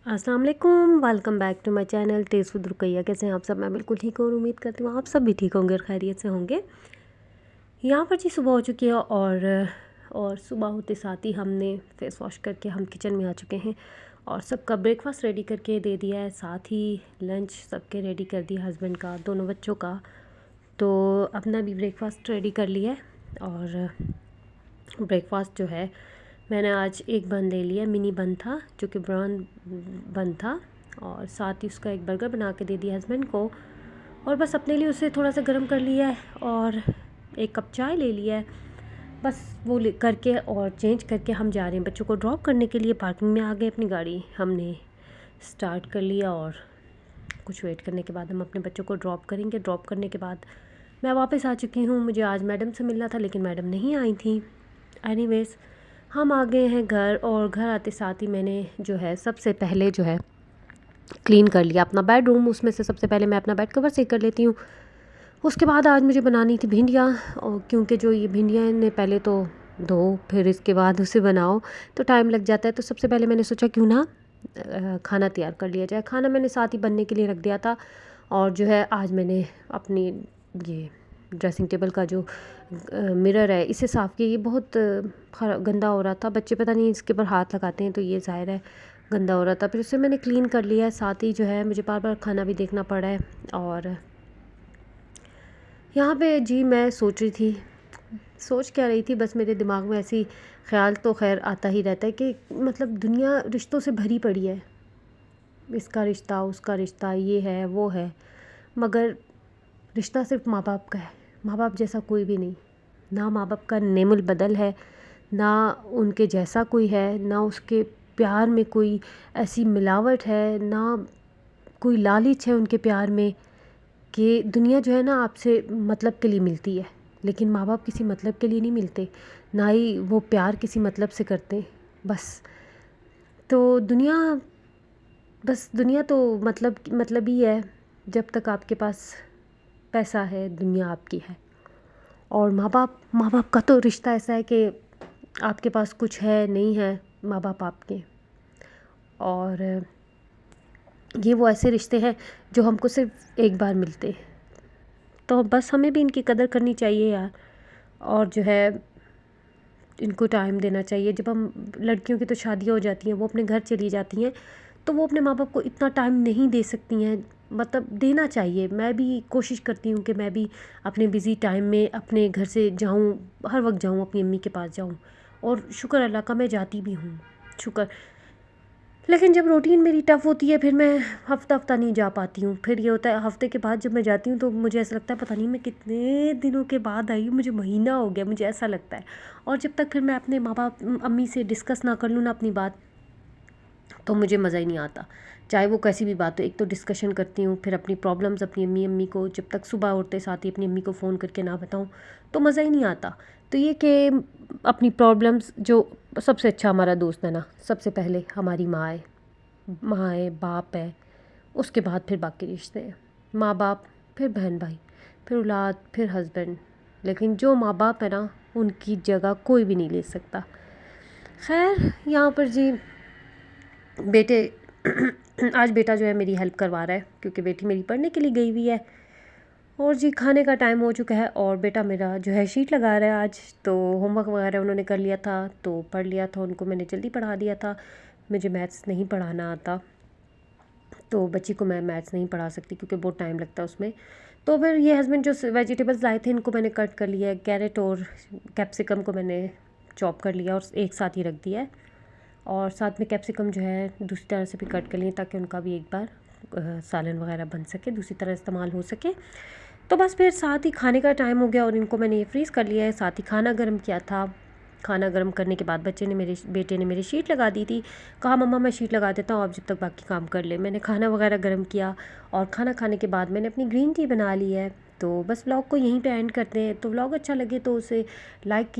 अस्सलाम वालेकुम, welcome back to my channel taste with Rukaiya. कैसे हैं आप सब? मैं बिल्कुल ठीक हूँ और उम्मीद करती हूँ आप सब भी ठीक होंगे और खैरियत से होंगे। यहाँ पर जी सुबह हो चुकी है और सुबह होते साथ ही हमने फेस वॉश करके हम किचन में आ चुके हैं और सबका ब्रेकफास्ट रेडी करके दे दिया है। साथ ही लंच सबके रेडी कर दिया, हस्बैंड का, दोनों बच्चों का। तो अपना भी ब्रेकफास्ट रेडी कर लिया है। और ब्रेकफास्ट जो है मैंने आज एक बन ले लिया, मिनी बन था जो कि ब्राउन बन था, और साथ ही उसका एक बर्गर बना के दे दिया हस्बैंड को। और बस अपने लिए उसे थोड़ा सा गर्म कर लिया है और एक कप चाय ले लिया है। बस वो करके और चेंज करके हम जा रहे हैं बच्चों को ड्रॉप करने के लिए। पार्किंग में आ गए, अपनी गाड़ी हमने स्टार्ट कर लिया और कुछ वेट करने के बाद हम अपने बच्चों को ड्रॉप करेंगे। ड्रॉप करने के बाद मैं वापस आ चुकी हूँ। मुझे आज मैडम से मिलना था लेकिन मैडम नहीं आई थी। एनीवेज़ हम आ गए हैं घर, और घर आते साथ ही मैंने जो है सबसे पहले जो है क्लीन कर लिया अपना बेडरूम। उसमें से सबसे पहले मैं अपना बेड कवर सही कर लेती हूँ। उसके बाद आज मुझे बनानी थी भिंडियाँ, और क्योंकि जो ये भिंडियाँ ने पहले तो धो फिर इसके बाद उसे बनाओ तो टाइम लग जाता है। तो सबसे पहले मैंने सोचा क्यों ना खाना तैयार कर लिया जाए। खाना मैंने साथ ही बनने के लिए रख दिया था। और जो है आज मैंने अपनी ये ड्रेसिंग टेबल का जो मिरर है इसे साफ़ किया। ये बहुत गंदा हो रहा था, बच्चे पता नहीं इसके ऊपर हाथ लगाते हैं तो ये ज़ाहिर है गंदा हो रहा था। फिर उसे मैंने क्लीन कर लिया है। साथ ही जो है मुझे बार बार खाना भी देखना पड़ा है। और यहाँ पे जी मैं सोच क्या रही थी, बस मेरे दिमाग में ऐसी ख्याल तो खैर आता ही रहता है कि मतलब दुनिया रिश्तों से भरी पड़ी है। इसका रिश्ता, उसका रिश्ता, ये है वो है, मगर रिश्ता सिर्फ माँ बाप का है। माँ बाप जैसा कोई भी नहीं। ना माँ बाप का नेमुल बदल है, ना उनके जैसा कोई है, ना उसके प्यार में कोई ऐसी मिलावट है, ना कोई लालच है उनके प्यार में कि दुनिया जो है ना आपसे मतलब के लिए मिलती है, लेकिन माँ बाप किसी मतलब के लिए नहीं मिलते, ना ही वो प्यार किसी मतलब से करते। बस तो दुनिया तो मतलब ही है। जब तक आपके पास पैसा है दुनिया आपकी है। और माँ बाप का तो रिश्ता ऐसा है कि आपके पास कुछ है नहीं है, माँ बाप आपके। और ये वो ऐसे रिश्ते हैं जो हमको सिर्फ एक बार मिलते, तो बस हमें भी इनकी कदर करनी चाहिए यार। और जो है इनको टाइम देना चाहिए। जब हम लड़कियों की तो शादियाँ हो जाती हैं, वो अपने घर चली जाती हैं, तो वो अपने माँ बाप को इतना टाइम नहीं दे सकती हैं, मतलब देना चाहिए। मैं भी कोशिश करती हूँ कि मैं भी अपने बिज़ी टाइम में अपने घर से जाऊँ, हर वक्त जाऊँ, अपनी अम्मी के पास जाऊँ। और शुक्र अल्लाह का मैं जाती भी हूँ, शुक्र। लेकिन जब रूटीन मेरी टफ़ होती है फिर मैं हफ्ता नहीं जा पाती हूँ। फिर ये होता है हफ्ते के बाद जब मैं जाती हूँ तो मुझे ऐसा लगता है पता नहीं मैं कितने दिनों के बाद आई हूँ, मुझे महीना हो गया, मुझे ऐसा लगता है। और जब तक फिर मैं अपने माँ बाप अम्मी से डिस्कस ना कर लूँ ना अपनी बात, तो मुझे मज़ा ही नहीं आता। चाहे वो कैसी भी बात हो, एक तो डिस्कशन करती हूँ, फिर अपनी प्रॉब्लम्स अपनी अम्मी को जब तक सुबह उठते साथ ही अपनी अम्मी को फ़ोन करके ना बताऊँ तो मज़ा ही नहीं आता। तो ये कि अपनी प्रॉब्लम्स, जो सबसे अच्छा हमारा दोस्त है ना, सबसे पहले हमारी माँ है, बाप है, उसके बाद फिर बाकी रिश्ते हैं। माँ बाप, फिर बहन भाई, फिर औलाद, फिर हस्बैंड। लेकिन जो माँ बाप है ना, उनकी जगह कोई भी नहीं ले सकता। खैर यहाँ पर जी बेटे आज बेटा जो है मेरी हेल्प करवा रहा है क्योंकि बेटी मेरी पढ़ने के लिए गई हुई है। और जी खाने का टाइम हो चुका है और बेटा मेरा जो है शीट लगा रहा है आज। तो होमवर्क वगैरह उन्होंने कर लिया था तो पढ़ लिया था, उनको मैंने जल्दी पढ़ा दिया था। मुझे मैथ्स नहीं पढ़ाना आता, तो बच्ची को मैं मैथ्स नहीं पढ़ा सकती क्योंकि बहुत टाइम लगता है उसमें। तो फिर ये हस्बैंड जो वेजिटेबल्स लाए थे इनको मैंने कट कर लिया है। कैरेट और कैप्सिकम को मैंने चॉप कर लिया और एक साथ ही रख दिया है। और साथ में कैप्सिकम जो है दूसरी तरह से भी कट कर लिए ताकि उनका भी एक बार सालन वगैरह बन सके, दूसरी तरह इस्तेमाल हो सके। तो बस फिर साथ ही खाने का टाइम हो गया और इनको मैंने ये फ्रीज़ कर लिया है। साथ ही खाना गर्म किया था। खाना गर्म करने के बाद बेटे ने मेरी शीट लगा दी थी। कहा मम्मा मैं शीट लगा देता हूँ, आप जब तक बाकी काम कर ले। मैंने खाना वगैरह गर्म किया और खाना खाने के बाद मैंने अपनी ग्रीन टी बना ली है। तो बस व्लॉग को यहीं पे एंड करते हैं। तो व्लॉग अच्छा लगे तो उसे लाइक